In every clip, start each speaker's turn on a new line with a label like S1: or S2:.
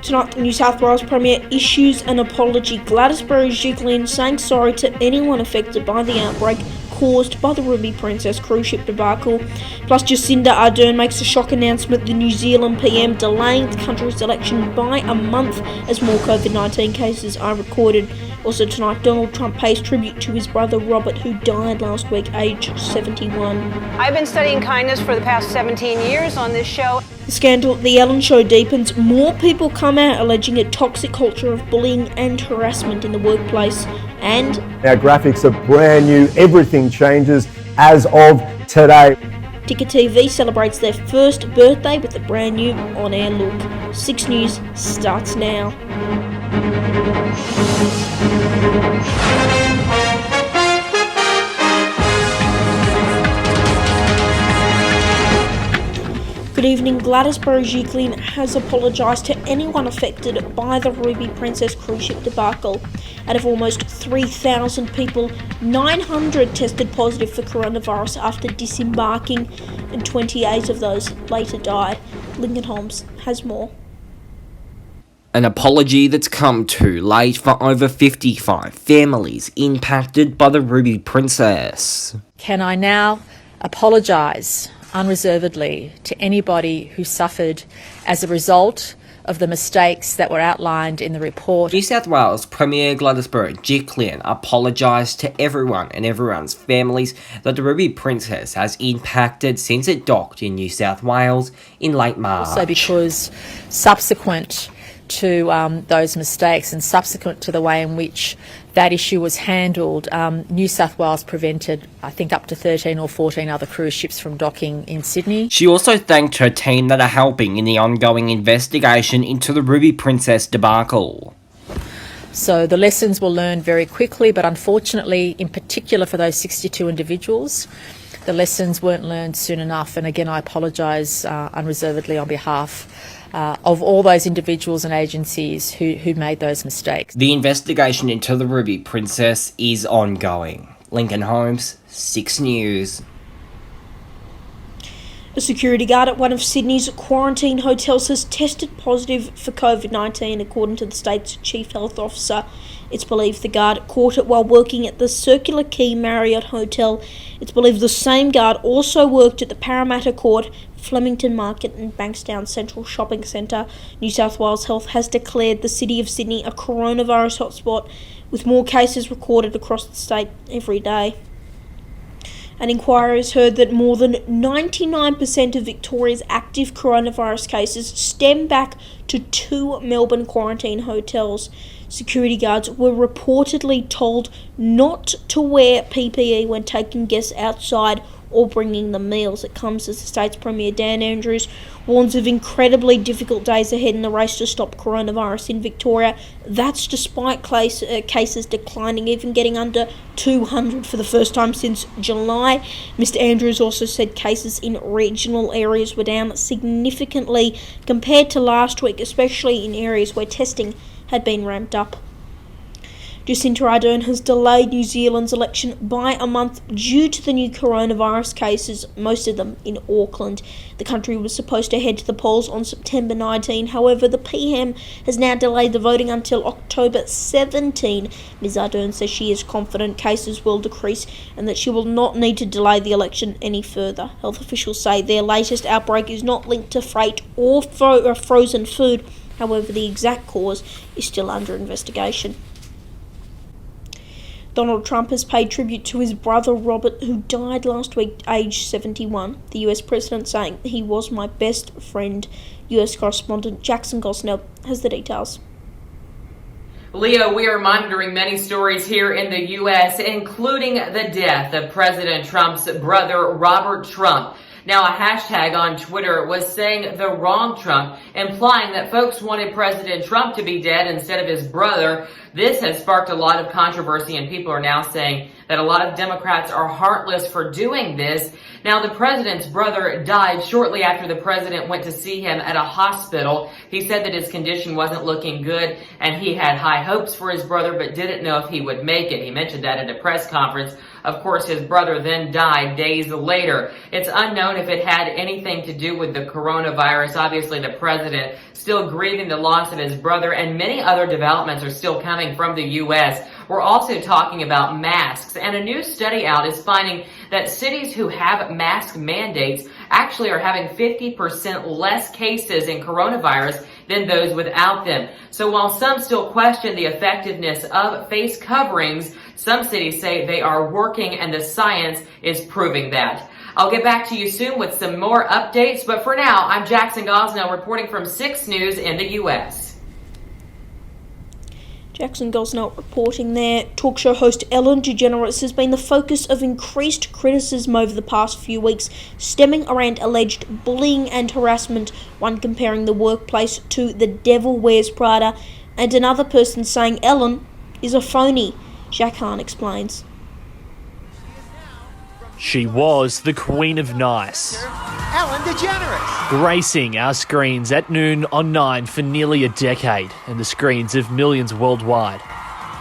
S1: Tonight, the New South Wales Premier issues an apology. Gladys Berejiklian saying sorry to anyone affected by the outbreak caused by the Ruby Princess cruise ship debacle. Plus, Jacinda Ardern makes a shock announcement: the New Zealand PM delaying the country's election by a month as more COVID-19 cases are recorded. Also tonight, Donald Trump pays tribute to his brother Robert, who died last week, aged 71.
S2: I've been studying kindness for the past 17 years on this show.
S1: The scandal at The Ellen Show deepens. More people come out alleging a toxic culture of bullying and harassment in the workplace. And
S3: our graphics are brand new. Everything changes as of today.
S1: Ticker TV celebrates their first birthday with a brand new on-air look. 6 News starts now. Good evening. Gladys Berejiklian has apologised to anyone affected by the Ruby Princess cruise ship debacle. Out of almost 3,000 people, 900 tested positive for coronavirus after disembarking, and 28 of those later died. Lincoln Holmes has more.
S4: An apology that's come too late for over 55 families impacted by the Ruby Princess.
S5: Can I now apologise unreservedly to anybody who suffered as a result of the mistakes that were outlined in the report?
S4: New South Wales Premier Gladys Berejiklian apologised to everyone and everyone's families that the Ruby Princess has impacted since it docked in New South Wales in late March.
S5: Also because subsequent to those mistakes and subsequent to the way in which that issue was handled, New South Wales prevented, I think, up to 13 or 14 other cruise ships from docking in Sydney.
S4: She also thanked her team that are helping in the ongoing investigation into the Ruby Princess debacle.
S5: So the lessons were learned very quickly, but unfortunately, in particular for those 62 individuals, the lessons weren't learned soon enough. And again, I apologise unreservedly on behalf of all those individuals and agencies who made those mistakes.
S4: The investigation into the Ruby Princess is ongoing. Lincoln Holmes, 6 News.
S1: A security guard at one of Sydney's quarantine hotels has tested positive for COVID-19, according to the state's chief health officer. It's believed the guard caught it while working at the Circular Quay Marriott Hotel. It's believed the same guard also worked at the Parramatta Court, Flemington Market and Bankstown Central Shopping Centre. New South Wales Health has declared the City of Sydney a coronavirus hotspot, with more cases recorded across the state every day. An inquiry has heard that more than 99% of Victoria's active coronavirus cases stem back to 2 Melbourne quarantine hotels. Security guards were reportedly told not to wear PPE when taking guests outside or bringing them meals. It comes as the state's Premier Dan Andrews warns of incredibly difficult days ahead in the race to stop coronavirus in Victoria. That's despite cases declining, even getting under 200 for the first time since July. Mr Andrews also said cases in regional areas were down significantly compared to last week, especially in areas where testing had been ramped up. Jacinda Ardern has delayed New Zealand's election by a month due to the new coronavirus cases, most of them in Auckland. The country was supposed to head to the polls on September 19. However, the PM has now delayed the voting until October 17. Ms Ardern says she is confident cases will decrease and that she will not need to delay the election any further. Health officials say their latest outbreak is not linked to freight or frozen food. However, the exact cause is still under investigation. Donald Trump has paid tribute to his brother Robert, who died last week, aged 71. The US president saying, "He was my best friend." US correspondent Jackson Gosnell has the details.
S6: Leo, we are monitoring many stories here in the U.S., including the death of President Trump's brother, Robert Trump. Now, a hashtag on Twitter was saying the wrong Trump, implying that folks wanted President Trump to be dead instead of his brother. This has sparked a lot of controversy, and people are now saying that a lot of Democrats are heartless for doing this. Now, the president's brother died shortly after the president went to see him at a hospital. He said that his condition wasn't looking good, and he had high hopes for his brother, but didn't know if he would make it. He mentioned that at a press conference Of course, his brother then died days later. It's unknown if it had anything to do with the coronavirus. Obviously, the president still grieving the loss of his brother, and many other developments are still coming from the U.S. We're also talking about masks, and a new study out is finding that cities who have mask mandates actually are having 50% less cases in coronavirus than those without them. So while some still question the effectiveness of face coverings, some cities say they are working, and the science is proving that. I'll get back to you soon with some more updates, but for now, I'm Jackson Gosnell reporting from 6 News in the U.S.
S1: Jackson Gosnell reporting there. Talk show host Ellen DeGeneres has been the focus of increased criticism over the past few weeks, stemming around alleged bullying and harassment, one comparing the workplace to the Devil Wears Prada, and another person saying Ellen is a phony. Jack Hahn explains.
S7: She was the Queen of Nice,
S8: Ellen DeGeneres,
S7: gracing our screens at noon on 9 for nearly a decade and the screens of millions worldwide.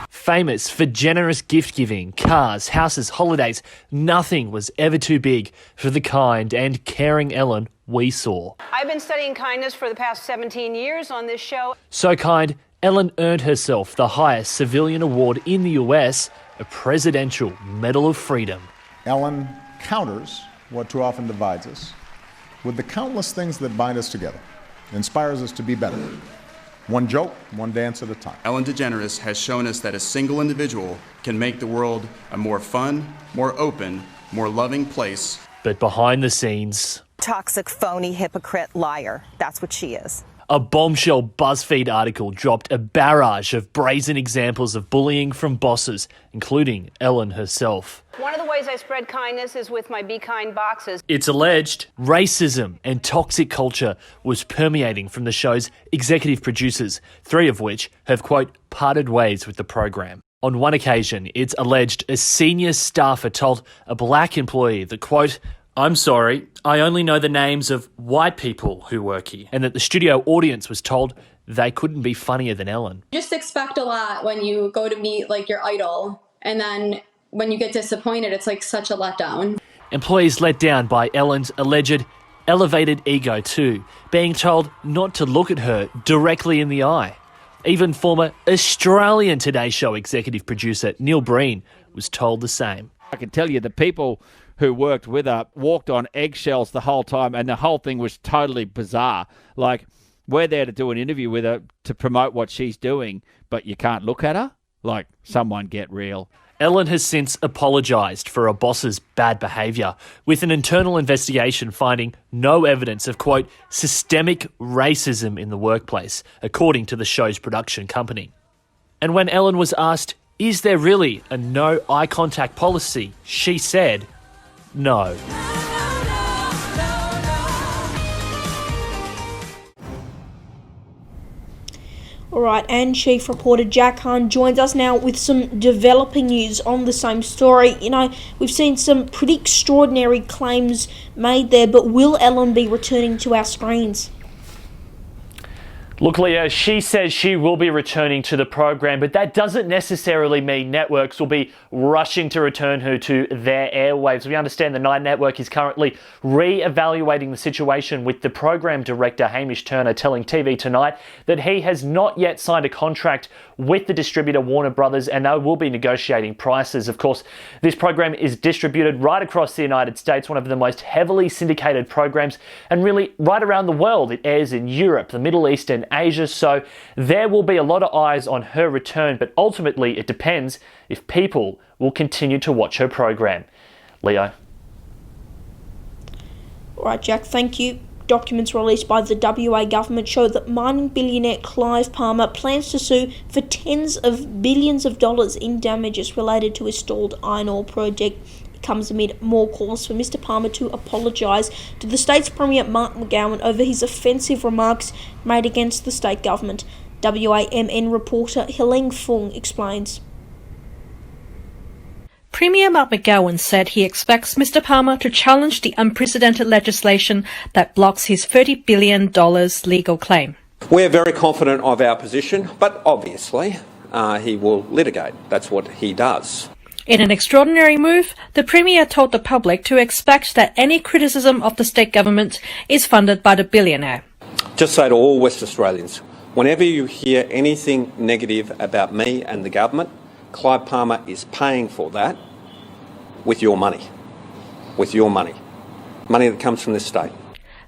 S7: Famous for generous gift-giving, cars, houses, holidays, nothing was ever too big for the kind and caring Ellen we saw.
S2: I've been studying kindness for the past 17 years on this show.
S7: So kind, Ellen earned herself the highest civilian award in the US, a Presidential Medal of Freedom.
S9: Ellen counters what too often divides us with the countless things that bind us together, inspires us to be better. One joke, one dance at a time.
S10: Ellen DeGeneres has shown us that a single individual can make the world a more fun, more open, more loving place.
S7: But behind the scenes,
S11: toxic, phony, hypocrite, liar. That's what she is.
S7: A bombshell BuzzFeed article dropped a barrage of brazen examples of bullying from bosses, including Ellen herself.
S2: One of the ways I spread kindness is with my Be Kind boxes.
S7: It's alleged racism and toxic culture was permeating from the show's executive producers, 3 of which have, quote, parted ways with the program. On one occasion, it's alleged a senior staffer told a black employee that, quote, I'm sorry, I only know the names of white people who work here, and that the studio audience was told they couldn't be funnier than Ellen.
S12: Just expect a lot when you go to meet like your idol, and then when you get disappointed, it's like such a letdown.
S7: Employees let down by Ellen's alleged elevated ego too, being told not to look at her directly in the eye. Even former Australian Today Show executive producer Neil Breen was told the same.
S13: I can tell you the people who worked with her walked on eggshells the whole time, and the whole thing was totally bizarre. Like, we're there to do an interview with her to promote what she's doing, but you can't look at her? Like, someone get real.
S7: Ellen has since apologised for her boss's bad behaviour, with an internal investigation finding no evidence of, quote, systemic racism in the workplace, according to the show's production company. And when Ellen was asked, is there really a no eye contact policy, she said, no.
S1: Alright, and Chief Reporter Jack Hahn joins us now with some developing news on the same story. You know, we've seen some pretty extraordinary claims made there, but will Ellen be returning to our screens?
S7: Look, Leah, she says she will be returning to the program, but that doesn't necessarily mean networks will be rushing to return her to their airwaves. We understand the Nine Network is currently re-evaluating the situation, with the program director, Hamish Turner, telling TV Tonight that he has not yet signed a contract with the distributor Warner Brothers, and they will be negotiating prices. Of course, this program is distributed right across the United States, one of the most heavily syndicated programs, and really right around the world. It airs in Europe, the Middle East, and Asia, so there will be a lot of eyes on her return, but ultimately it depends if people will continue to watch her program. Leo.
S1: Alright, Jack, thank you. Documents released by the WA government show that mining billionaire Clive Palmer plans to sue for tens of billions of dollars in damages related to his stalled iron ore project. It comes amid more calls for Mr Palmer to apologise to the state's Premier Mark McGowan over his offensive remarks made against the state government. WAMN reporter Helene Fung explains.
S14: Premier Mark McGowan said he expects Mr Palmer to challenge the unprecedented legislation that blocks his $30 billion legal claim.
S15: We're very confident of our position, but obviously he will litigate. That's what he does.
S14: In an extraordinary move, the Premier told the public to expect that any criticism of the state government is funded by the billionaire.
S15: Just say to all West Australians, whenever you hear anything negative about me and the government, Clive Palmer is paying for that with your money. With your money. Money that comes from this state.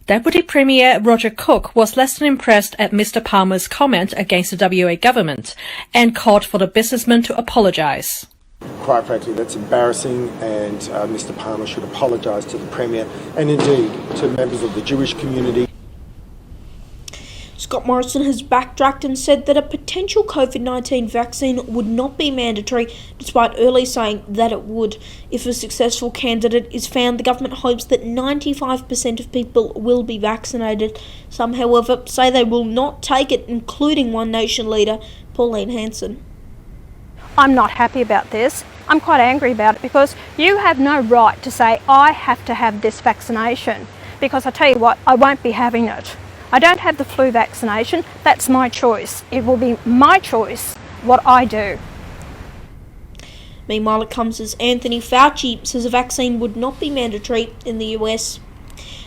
S14: Deputy Premier Roger Cook was less than impressed at Mr Palmer's comment against the WA government and called for the businessman to apologise.
S16: Quite frankly, that's embarrassing, and Mr Palmer should apologise to the Premier and indeed to members of the Jewish community.
S1: Scott Morrison has backtracked and said that a potential COVID-19 vaccine would not be mandatory, despite early saying that it would. If a successful candidate is found, the government hopes that 95% of people will be vaccinated. Some, however, say they will not take it, including One Nation leader Pauline Hanson.
S17: I'm not happy about this. I'm quite angry about it because you have no right to say I have to have this vaccination, because I tell you what, I won't be having it. I don't have the flu vaccination. That's my choice. It will be my choice what I do.
S1: Meanwhile, it comes as Anthony Fauci says a vaccine would not be mandatory in the US.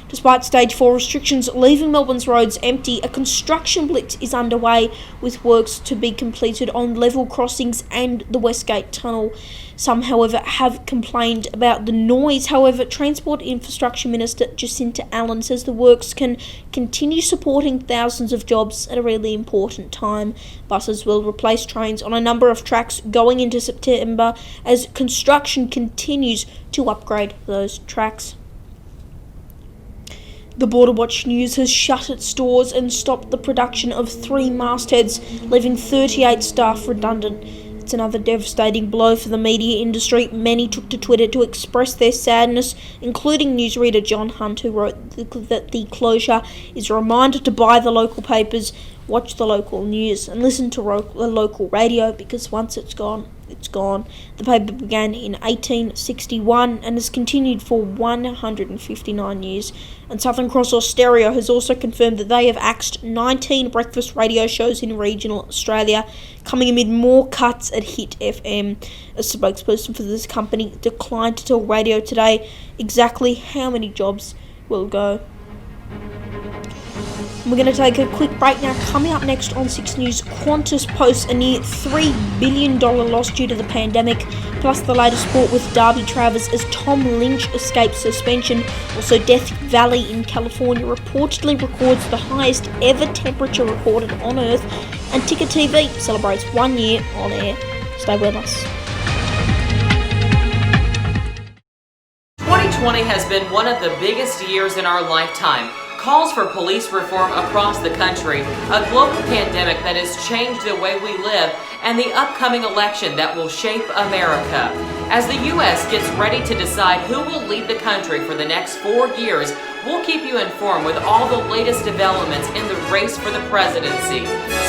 S1: Despite stage 4 restrictions leaving Melbourne's roads empty, a construction blitz is underway with works to be completed on level crossings and the Westgate Tunnel. Some, however, have complained about the noise. However, Transport Infrastructure Minister Jacinta Allen says the works can continue supporting thousands of jobs at a really important time. Buses will replace trains on a number of tracks going into September as construction continues to upgrade those tracks. The Border Watch News has shut its doors and stopped the production of 3 mastheads, leaving 38 staff redundant. It's another devastating blow for the media industry. Many took to Twitter to express their sadness, including newsreader John Hunt, who wrote that the closure is a reminder to buy the local papers, watch the local news, and listen to the local radio, because once it's gone, it's gone. The paper began in 1861 and has continued for 159 years. And Southern Cross Austereo has also confirmed that they have axed 19 breakfast radio shows in regional Australia, coming amid more cuts at Hit FM. A spokesperson for this company declined to tell Radio Today exactly how many jobs will go. We're going to take a quick break now. Coming up next on 6 News, Qantas posts a near $3 billion loss due to the pandemic, plus the latest sport with Derby Travers as Tom Lynch escapes suspension. Also, Death Valley in California reportedly records the highest ever temperature recorded on Earth, and Ticker TV celebrates 1 year on air. Stay with us.
S6: 2020 has been one of the biggest years in our lifetime. Calls for police reform across the country, a global pandemic that has changed the way we live, and the upcoming election that will shape America. As the U.S. gets ready to decide who will lead the country for the next 4 years, we'll keep you informed with all the latest developments in the race for the presidency.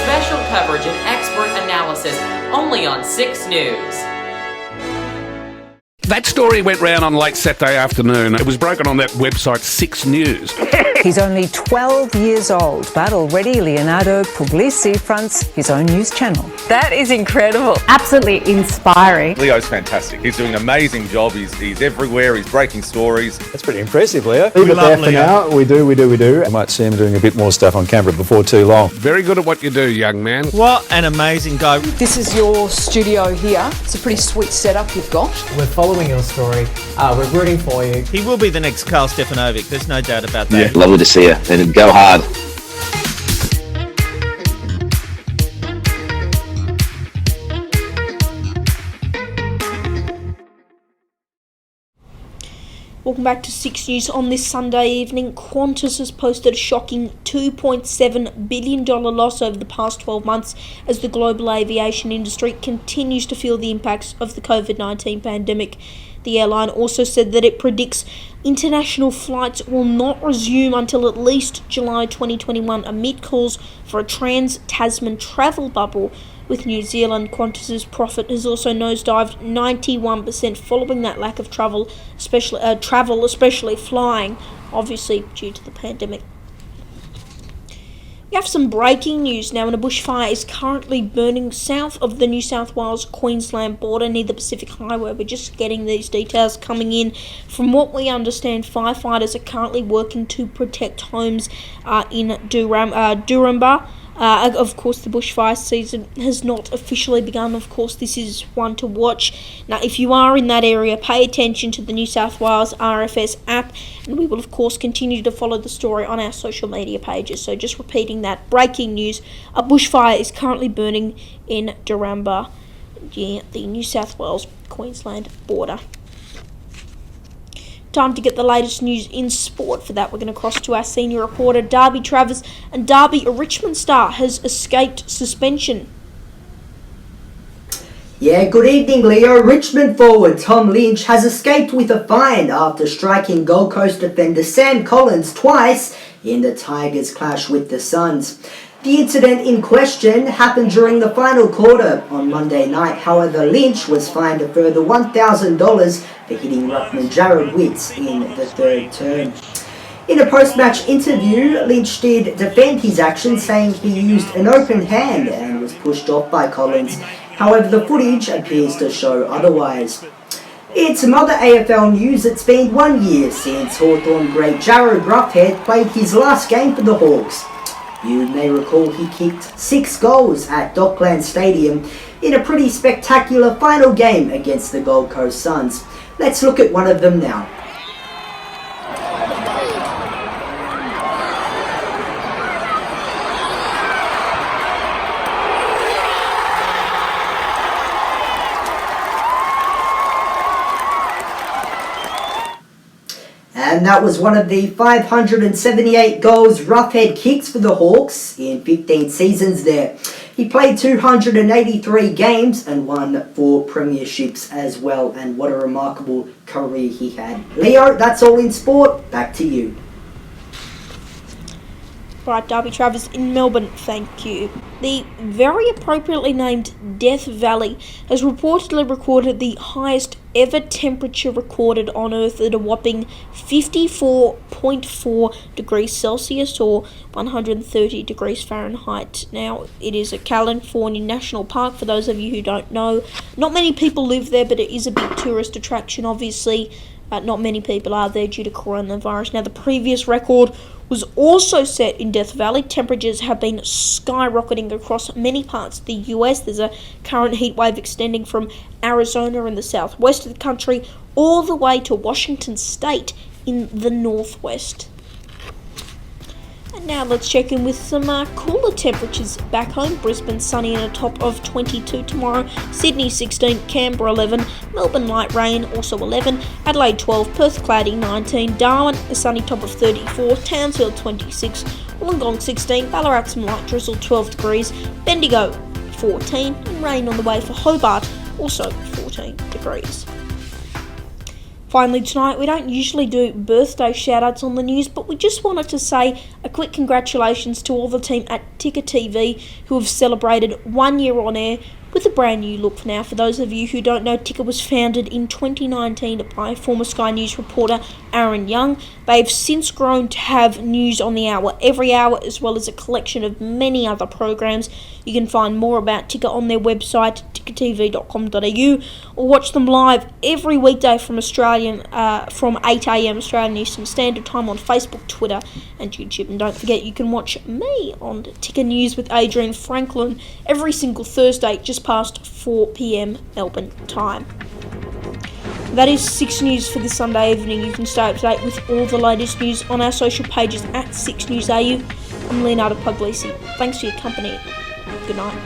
S6: Special coverage and expert analysis only on 6 News.
S18: That story went round on late Saturday afternoon. It was broken on that website 6 News.
S19: He's only 12 years old, but already Leonardo Puglisi fronts his own news channel.
S20: That is incredible. Absolutely inspiring.
S21: Leo's fantastic. He's doing an amazing job. He's everywhere. He's breaking stories.
S22: That's pretty impressive, Leo.
S3: Leave it there for now. We do. I might see him doing a bit more stuff on camera before too long.
S18: Very good at what you do, young man.
S23: What an amazing guy.
S24: This is your studio here. It's a pretty sweet setup you've got.
S25: We're following your story. We're rooting for you.
S23: He will be the next Karl Stefanovic. There's no doubt about that.
S26: Yeah, lovely to see you. And go hard.
S1: Welcome back to 6 News on this Sunday evening. Qantas has posted a shocking $2.7 billion loss over the past 12 months as the global aviation industry continues to feel the impacts of the COVID-19 pandemic. The airline also said that it predicts international flights will not resume until at least July 2021 amid calls for a trans-Tasman travel bubble with New Zealand. Qantas's profit has also nosedived 91% following that lack of travel, especially flying, obviously due to the pandemic. We have some breaking news now, and a bushfire is currently burning south of the New South Wales-Queensland border near the Pacific Highway. We're just getting these details coming in. From what we understand, firefighters are currently working to protect homes in Duramba. Of course, the bushfire season has not officially begun. Of course, this is one to watch. Now, if you are in that area, pay attention to the New South Wales RFS app, and we will, of course, continue to follow the story on our social media pages. So just repeating that, breaking news, a bushfire is currently burning in Duramba, the New South Wales-Queensland border. Time to get the latest news in sport. For that, we're going to cross to our senior reporter, Darby Travers. And Darby, a Richmond star, has escaped suspension.
S4: Yeah, good evening, Leo. Richmond forward Tom Lynch has escaped with a fine after striking Gold Coast defender Sam Collins twice in the Tigers' clash with the Suns. The incident in question happened during the final quarter on Monday night. However, Lynch was fined a further $1,000 for hitting ruckman Jared Witts in the third term. In a post-match interview, Lynch did defend his action, saying he used an open hand and was pushed off by Collins. However, the footage appears to show otherwise. In some other AFL news, it's been 1 year since Hawthorn great Jared Roughhead played his last game for the Hawks. You may recall he kicked 6 goals at Dockland Stadium in a pretty spectacular final game against the Gold Coast Suns. Let's look at one of them now. And that was one of the 578 goals Roughhead kicks for the Hawks in 15 seasons there. He played 283 games and won 4 premierships as well. And what a remarkable career he had. Leo, that's all in sport. Back to you.
S1: Right, Darby Travers in Melbourne, thank you. The very appropriately named Death Valley has reportedly recorded the highest ever temperature recorded on Earth at a whopping 54.4 degrees Celsius or 130 degrees Fahrenheit. Now, it is a California national park, for those of you who don't know. Not many people live there, but it is a big tourist attraction, obviously. Not many people are there due to coronavirus. Now, the previous record was also set in Death Valley. Temperatures have been skyrocketing across many parts of the US. There's a current heat wave extending from Arizona in the southwest of the country all the way to Washington State in the northwest. And now let's check in with some cooler temperatures back home. Brisbane sunny and a top of 22 tomorrow. Sydney 16, Canberra 11, Melbourne light rain also 11, Adelaide 12, Perth cloudy 19, Darwin a sunny top of 34, Townsville 26, Wollongong 16, Ballarat some light drizzle 12 degrees, Bendigo 14, and rain on the way for Hobart also 14 degrees. Finally tonight, we don't usually do birthday shout-outs on the news, but we just wanted to say a quick congratulations to all the team at Ticker TV who have celebrated 1 year on air with a brand new look. Now, for those of you who don't know, Ticker was founded in 2019 by former Sky News reporter Aaron Young. They've since grown to have news on the hour every hour, as well as a collection of many other programs. You can find more about Ticker on their website, tickertv.com.au, or watch them live every weekday from 8 a.m. Australian Eastern Standard Time on Facebook, Twitter, and YouTube. And don't forget, you can watch me on Ticker News with Adrian Franklin every single Thursday, just past 4 p.m. Melbourne time. That is 6 News for this Sunday evening. You can stay up to date with all the latest news on our social pages at 6 News AU. I'm Leonardo Puglisi. Thanks for your company. Good night.